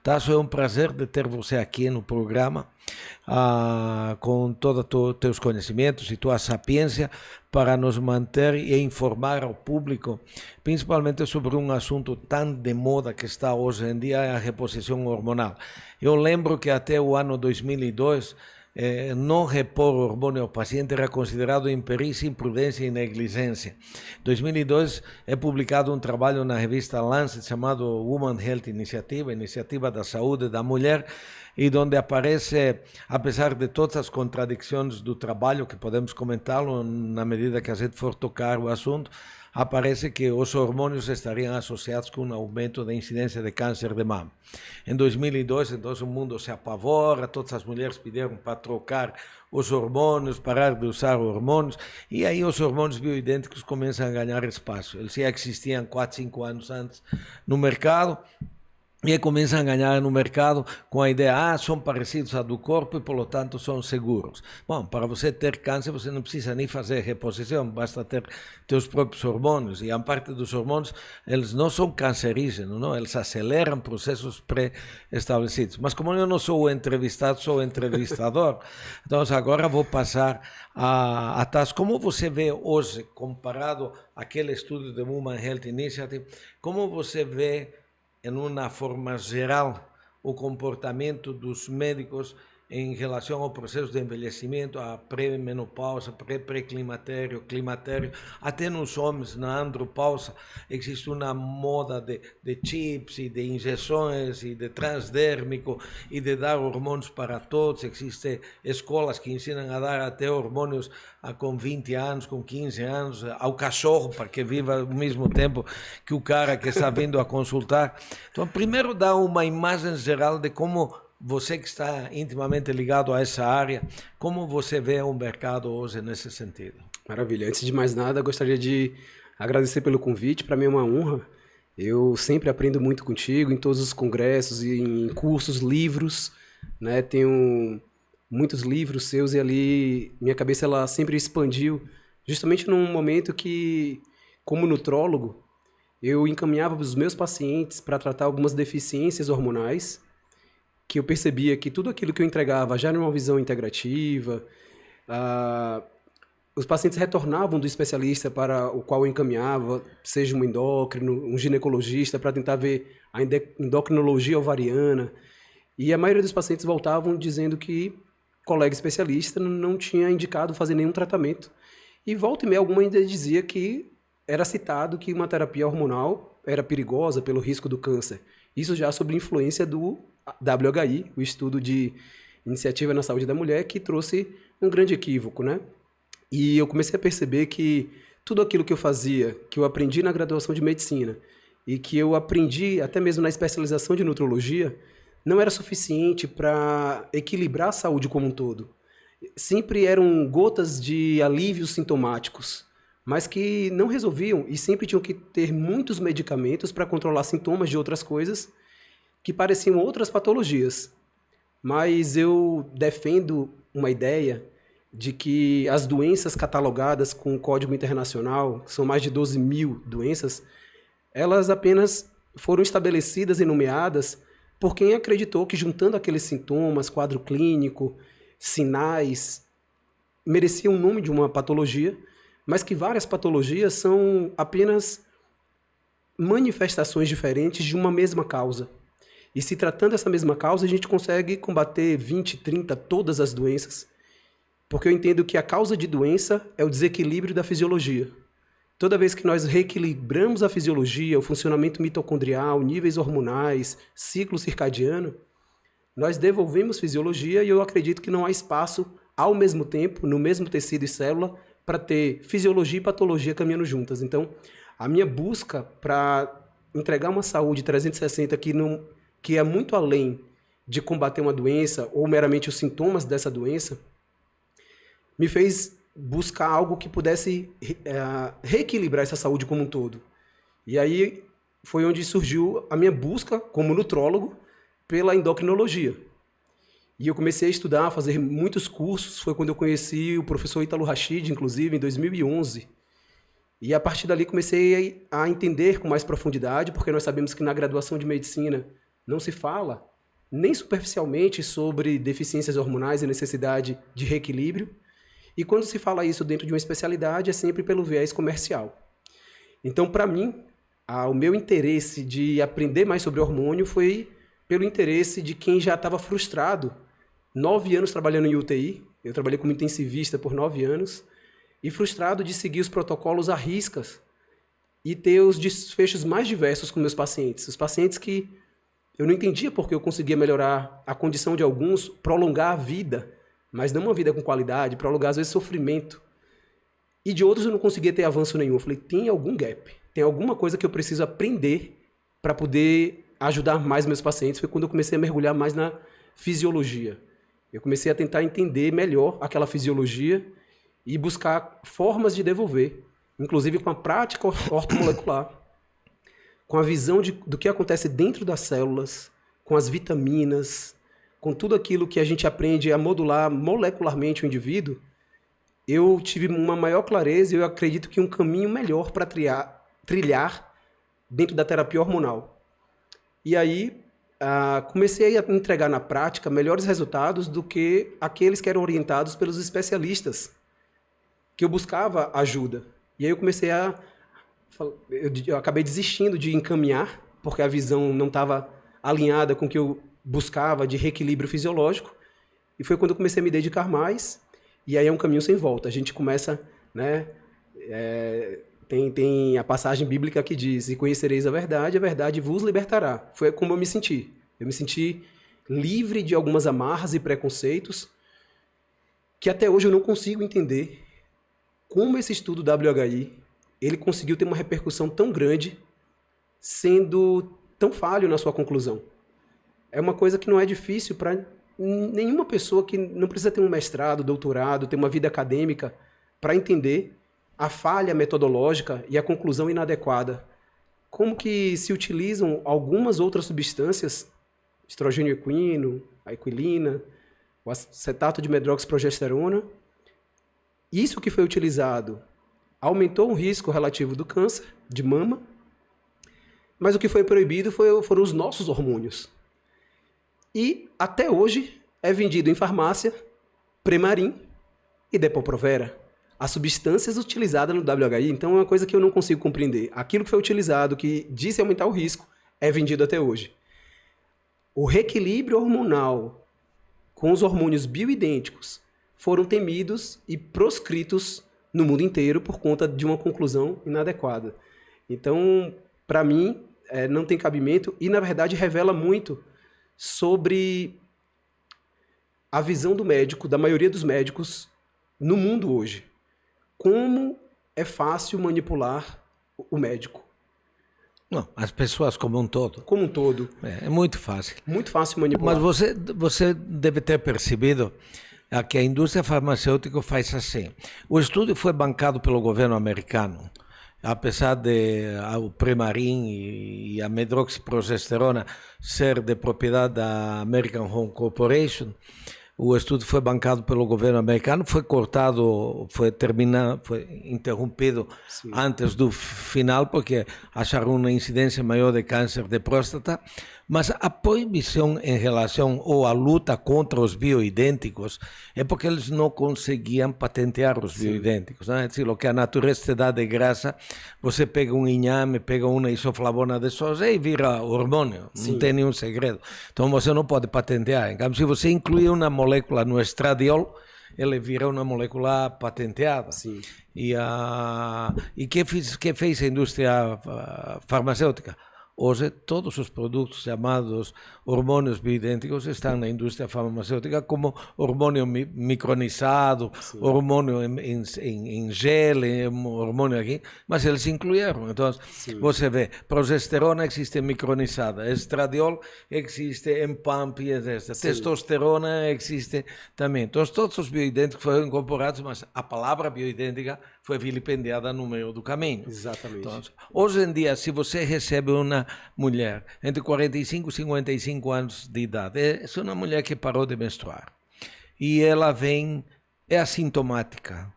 Tasso, é um prazer de ter você aqui no programa, com todos os teus conhecimentos e tua sapiência para nos manter e informar ao público, principalmente sobre um assunto tão de moda que está hoje em dia, a reposição hormonal. Eu lembro que até o ano 2002, não repor hormônio ao paciente era considerado imperícia, imprudência e negligência. Em 2002 é publicado um trabalho na revista Lancet chamado Woman Health Initiative, Iniciativa da Saúde da Mulher, e onde aparece, apesar de todas as contradições do trabalho, que podemos comentá-lo na medida que a gente for tocar o assunto, aparece que os hormônios estariam associados com um aumento da incidência de câncer de mama. Em 2002, então, o mundo se apavora, todas as mulheres pediram para trocar os hormônios, parar de usar hormônios, e aí os hormônios bioidênticos começam a ganhar espaço. Eles já existiam 4, 5 anos antes no mercado, e aí começam a ganhar no mercado com a ideia, são parecidos a do corpo e, por tanto, são seguros. Bom, para você ter câncer, você não precisa nem fazer reposição, basta ter teus próprios hormônios. E a parte dos hormônios, eles não são cancerígenos, não? Eles aceleram processos pré-estabelecidos. Mas como eu não sou o entrevistado, sou o entrevistador, então agora vou passar a Tasso. Como você vê hoje, comparado àquele estudo de Women Health Initiative, como você vê em uma forma geral, o comportamento dos médicos em relação ao processo de envelhecimento, a pré-menopausa, pré-climatério, climatério, até nos homens, na andropausa, existe uma moda de chips e de injeções e de transdérmico e de dar hormônios para todos. Existem escolas que ensinam a dar até hormônios com 20 anos, com 15 anos, ao cachorro, para que viva ao mesmo tempo que o cara que está vindo a consultar. Então, primeiro dá uma imagem geral de como você que está intimamente ligado a essa área, como você vê o mercado hoje nesse sentido? Maravilha. Antes de mais nada, gostaria de agradecer pelo convite. Para mim é uma honra. Eu sempre aprendo muito contigo em todos os congressos, em cursos, livros, né? Tenho muitos livros seus e ali minha cabeça ela sempre expandiu, justamente num momento que, como nutrólogo, eu encaminhava os meus pacientes para tratar algumas deficiências hormonais, que eu percebia que tudo aquilo que eu entregava já era uma visão integrativa, os pacientes retornavam do especialista para o qual eu encaminhava, seja um endócrino, um ginecologista, para tentar ver a endocrinologia ovariana, e a maioria dos pacientes voltavam dizendo que o colega especialista não tinha indicado fazer nenhum tratamento, e volta e meia alguma ainda dizia que era citado que uma terapia hormonal era perigosa pelo risco do câncer. Isso já sob influência do WHI, o estudo de Iniciativa na Saúde da Mulher, que trouxe um grande equívoco, né? E eu comecei a perceber que tudo aquilo que eu fazia, que eu aprendi na graduação de medicina e que eu aprendi até mesmo na especialização de nutrologia, não era suficiente para equilibrar a saúde como um todo. Sempre eram gotas de alívios sintomáticos, mas que não resolviam e sempre tinham que ter muitos medicamentos para controlar sintomas de outras coisas que pareciam outras patologias. Mas eu defendo uma ideia de que as doenças catalogadas com o Código Internacional, que são mais de 12 mil doenças, elas apenas foram estabelecidas e nomeadas por quem acreditou que juntando aqueles sintomas, quadro clínico, sinais, merecia o nome de uma patologia, mas que várias patologias são apenas manifestações diferentes de uma mesma causa. E se tratando dessa mesma causa, a gente consegue combater 20, 30, todas as doenças, porque eu entendo que a causa de doença é o desequilíbrio da fisiologia. Toda vez que nós reequilibramos a fisiologia, o funcionamento mitocondrial, níveis hormonais, ciclo circadiano, nós devolvemos fisiologia e eu acredito que não há espaço, ao mesmo tempo, no mesmo tecido e célula, para ter fisiologia e patologia caminhando juntas. Então, a minha busca para entregar uma saúde 360 que é muito além de combater uma doença ou meramente os sintomas dessa doença, me fez buscar algo que pudesse reequilibrar essa saúde como um todo. E aí foi onde surgiu a minha busca como nutrólogo pela endocrinologia. E eu comecei a estudar, a fazer muitos cursos. Foi quando eu conheci o professor Ítalo Rachid, inclusive, em 2011. E a partir dali comecei a entender com mais profundidade, porque nós sabemos que na graduação de medicina não se fala nem superficialmente sobre deficiências hormonais e necessidade de reequilíbrio. E quando se fala isso dentro de uma especialidade, é sempre pelo viés comercial. Então, para mim, o meu interesse de aprender mais sobre hormônio foi pelo interesse de quem já estava frustrado. 9 anos trabalhando em UTI, eu trabalhei como intensivista por 9 anos, e frustrado de seguir os protocolos à riscas e ter os desfechos mais diversos com meus pacientes. Os pacientes que eu não entendia porque eu conseguia melhorar a condição de alguns, prolongar a vida, mas não uma vida com qualidade, prolongar às vezes sofrimento. E de outros eu não conseguia ter avanço nenhum. Eu falei, tem algum gap, tem alguma coisa que eu preciso aprender para poder ajudar mais meus pacientes. Foi quando eu comecei a mergulhar mais na fisiologia. Eu comecei a tentar entender melhor aquela fisiologia e buscar formas de devolver, inclusive com a prática ortomolecular, com a visão do que acontece dentro das células, com as vitaminas, com tudo aquilo que a gente aprende a modular molecularmente o indivíduo. Eu tive uma maior clareza e eu acredito que um caminho melhor para trilhar dentro da terapia hormonal. E aí, comecei a entregar na prática melhores resultados do que aqueles que eram orientados pelos especialistas, que eu buscava ajuda. E aí eu comecei eu acabei desistindo de encaminhar, porque a visão não estava alinhada com o que eu buscava de reequilíbrio fisiológico. E foi quando eu comecei a me dedicar mais. E aí é um caminho sem volta. A gente começa, né? Tem a passagem bíblica que diz: e conhecereis a verdade vos libertará. Foi como eu me senti. Eu me senti livre de algumas amarras e preconceitos que até hoje eu não consigo entender como esse estudo WHI ele conseguiu ter uma repercussão tão grande sendo tão falho na sua conclusão. É uma coisa que não é difícil para nenhuma pessoa que não precisa ter um mestrado, doutorado, ter uma vida acadêmica para entender a falha metodológica e a conclusão inadequada. Como que se utilizam algumas outras substâncias, estrogênio equino, a equilina, o acetato de medroxiprogesterona, isso que foi utilizado aumentou o risco relativo do câncer de mama, mas o que foi proibido foram os nossos hormônios. E até hoje é vendido em farmácia Premarin e Depo-Provera, as substâncias utilizadas no WHI. Então é uma coisa que eu não consigo compreender. Aquilo que foi utilizado, que disse aumentar o risco, é vendido até hoje. O reequilíbrio hormonal com os hormônios bioidênticos foram temidos e proscritos no mundo inteiro por conta de uma conclusão inadequada. Então, para mim, não tem cabimento e, na verdade, revela muito sobre a visão do médico, da maioria dos médicos no mundo hoje. Como é fácil manipular o médico. Não, as pessoas como um todo. Como um todo. É muito fácil. Muito fácil manipular. Mas você deve ter percebido que a indústria farmacêutica faz assim. O estudo foi bancado pelo governo americano. Apesar de o Premarin e a medroxiprogesterona ser de propriedade da American Home Corporation, o estudo foi bancado pelo governo americano, foi cortado, foi interrompido Sim. antes do final, porque acharam uma incidência maior de câncer de próstata, mas a proibição em relação ou a luta contra os bioidênticos é porque eles não conseguiam patentear os bioidênticos. Né? O que a natureza te dá de graça, você pega um inhame, pega uma isoflavona de soja e vira hormônio, Sim. não tem nenhum segredo. Então você não pode patentear. Em cambio, se você incluir uma molécula no estradiol, ele vira uma molécula patenteada. Sim. E que fez a indústria farmacêutica? Hoje, todos os produtos chamados hormônios bioidênticos estão na indústria farmacêutica como hormônio micronizado, Sim. hormônio em gel, hormônio aqui, mas eles incluíram. Então, Sim. você vê, progesterona existe micronizada, estradiol existe em pump, testosterona existe também. Então, todos os bioidênticos foram incorporados, mas a palavra bioidêntica foi vilipendiada no meio do caminho. Exatamente. Então, hoje em dia, se você recebe uma mulher entre 45 e 55 anos de idade, é uma mulher que parou de menstruar, e ela é assintomática,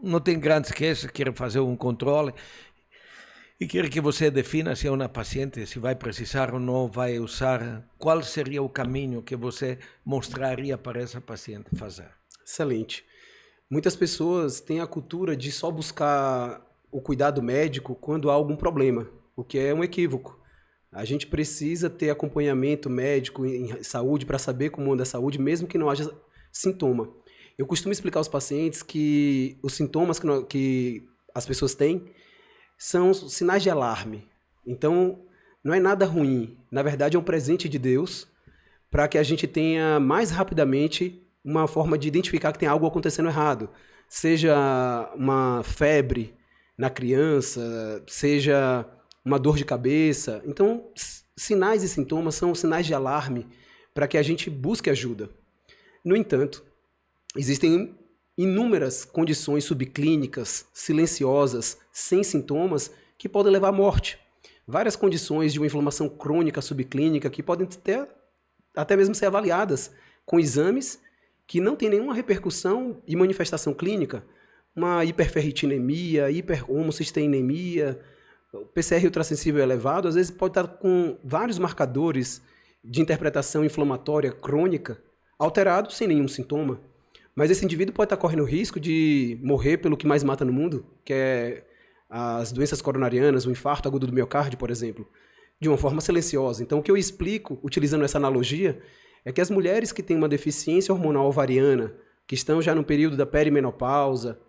não tem grandes queixas, quer fazer um controle, E quero que você defina se é uma paciente, se vai precisar ou não vai usar, qual seria o caminho que você mostraria para essa paciente fazer? Excelente. Muitas pessoas têm a cultura de só buscar o cuidado médico quando há algum problema, o que é um equívoco. A gente precisa ter acompanhamento médico em saúde para saber como anda a saúde, mesmo que não haja sintoma. Eu costumo explicar aos pacientes que os sintomas que as pessoas têm são sinais de alarme. Então, não é nada ruim. Na verdade, é um presente de Deus para que a gente tenha mais rapidamente uma forma de identificar que tem algo acontecendo errado. Seja uma febre na criança, seja uma dor de cabeça. Então, sinais e sintomas são sinais de alarme para que a gente busque ajuda. No entanto, existem inúmeras condições subclínicas, silenciosas, sem sintomas, que podem levar à morte. Várias condições de uma inflamação crônica subclínica que podem até mesmo ser avaliadas com exames que não têm nenhuma repercussão e manifestação clínica. Uma hiperferritinemia, hiperhomocisteinemia, PCR ultrassensível elevado, às vezes pode estar com vários marcadores de interpretação inflamatória crônica alterados sem nenhum sintoma. Mas esse indivíduo pode estar correndo risco de morrer pelo que mais mata no mundo, que é as doenças coronarianas, o infarto agudo do miocárdio, por exemplo, de uma forma silenciosa. Então, o que eu explico, utilizando essa analogia, é que as mulheres que têm uma deficiência hormonal ovariana, que estão já no período da perimenopausa,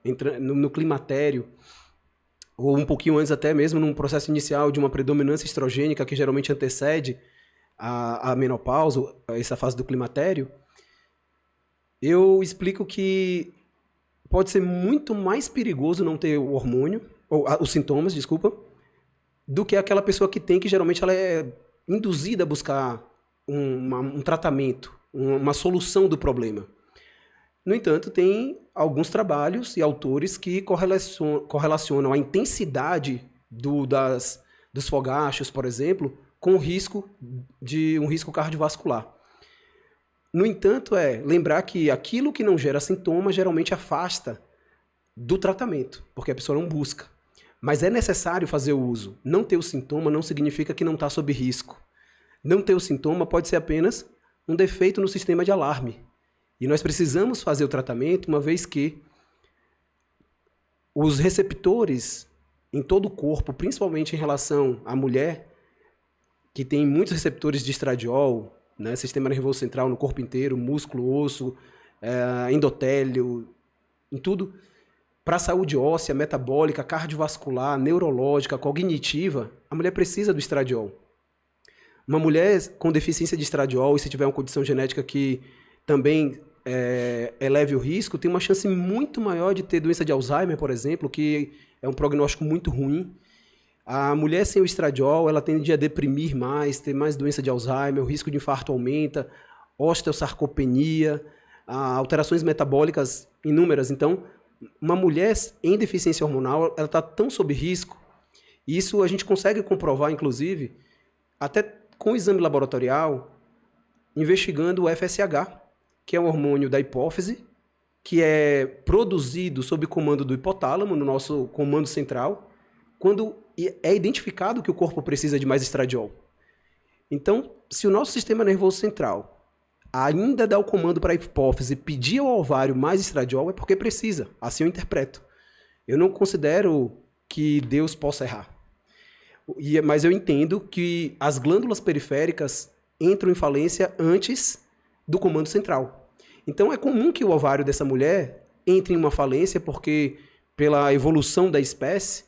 no climatério, ou um pouquinho antes até mesmo, num processo inicial de uma predominância estrogênica que geralmente antecede a menopausa, essa fase do climatério, eu explico que pode ser muito mais perigoso não ter o hormônio, ou os sintomas, desculpa, do que aquela pessoa que tem, que geralmente ela é induzida a buscar um tratamento, uma solução do problema. No entanto, tem alguns trabalhos e autores que correlacionam a intensidade dos fogachos, por exemplo, com o risco de um risco cardiovascular. No entanto, lembrar que aquilo que não gera sintoma geralmente afasta do tratamento, porque a pessoa não busca. Mas é necessário fazer o uso. Não ter o sintoma não significa que não está sob risco. Não ter o sintoma pode ser apenas um defeito no sistema de alarme. E nós precisamos fazer o tratamento, uma vez que os receptores em todo o corpo, principalmente em relação à mulher, que tem muitos receptores de estradiol, né, sistema nervoso central no corpo inteiro, músculo, osso, endotélio, em tudo, para a saúde óssea, metabólica, cardiovascular, neurológica, cognitiva, a mulher precisa do estradiol. Uma mulher com deficiência de estradiol, e se tiver uma condição genética que também eleve o risco, tem uma chance muito maior de ter doença de Alzheimer, por exemplo, que é um prognóstico muito ruim. A mulher sem o estradiol, ela tende a deprimir mais, ter mais doença de Alzheimer, o risco de infarto aumenta, osteosarcopenia, alterações metabólicas inúmeras. Então, uma mulher em deficiência hormonal, ela está tão sob risco, e isso a gente consegue comprovar, inclusive, até com o exame laboratorial, investigando o FSH, que é um hormônio da hipófise, que é produzido sob comando do hipotálamo, no nosso comando central, quando é identificado que o corpo precisa de mais estradiol. Então, se o nosso sistema nervoso central ainda dá o comando para a hipófise pedir ao ovário mais estradiol, é porque precisa. Assim eu interpreto. Eu não considero que Deus possa errar. Mas eu entendo que as glândulas periféricas entram em falência antes do comando central. Então é comum que o ovário dessa mulher entre em uma falência porque, pela evolução da espécie,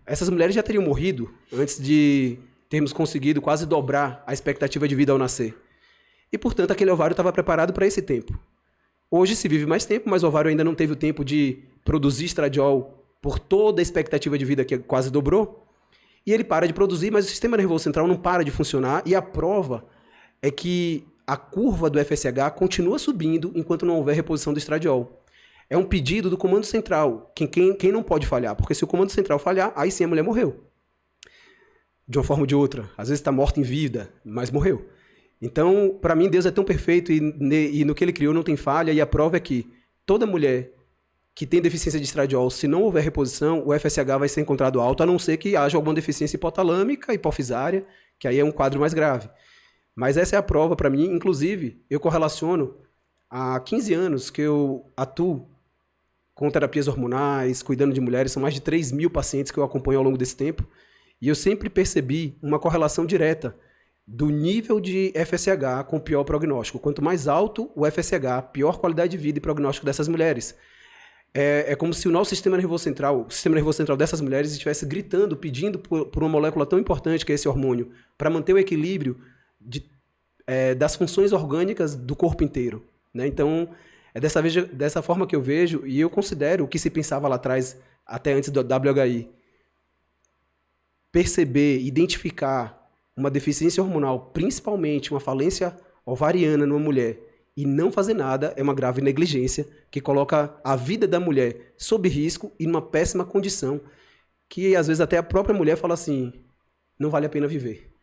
essas mulheres já teriam morrido antes de termos conseguido quase dobrar a expectativa de vida ao nascer. E, portanto, aquele ovário estava preparado para esse tempo. Hoje se vive mais tempo, mas o ovário ainda não teve o tempo de produzir estradiol por toda a expectativa de vida que quase dobrou. E ele para de produzir, mas o sistema nervoso central não para de funcionar. E a prova é que a curva do FSH continua subindo enquanto não houver reposição do estradiol. É um pedido do comando central, quem não pode falhar, porque se o comando central falhar, aí sim a mulher morreu. De uma forma ou de outra. Às vezes está morta em vida, mas morreu. Então, para mim, Deus é tão perfeito e no que Ele criou não tem falha, e a prova é que toda mulher que tem deficiência de estradiol, se não houver reposição, o FSH vai ser encontrado alto, a não ser que haja alguma deficiência hipotalâmica, hipofisária, que aí é um quadro mais grave. Mas essa é a prova para mim. Inclusive, eu correlaciono há 15 anos que eu atuo com terapias hormonais, cuidando de mulheres, são mais de 3 mil pacientes que eu acompanho ao longo desse tempo, e eu sempre percebi uma correlação direta do nível de FSH com pior prognóstico. Quanto mais alto o FSH, pior qualidade de vida e prognóstico dessas mulheres. É como se o nosso sistema nervoso central, o sistema nervoso central dessas mulheres estivesse gritando, pedindo por uma molécula tão importante que é esse hormônio, para manter o equilíbrio das funções orgânicas do corpo inteiro, né? Então, é dessa forma que eu vejo, e eu considero o que se pensava lá atrás, até antes do WHI, perceber, identificar uma deficiência hormonal, principalmente uma falência ovariana numa mulher, e não fazer nada, é uma grave negligência que coloca a vida da mulher sob risco e numa péssima condição, que às vezes até a própria mulher fala assim, não vale a pena viver.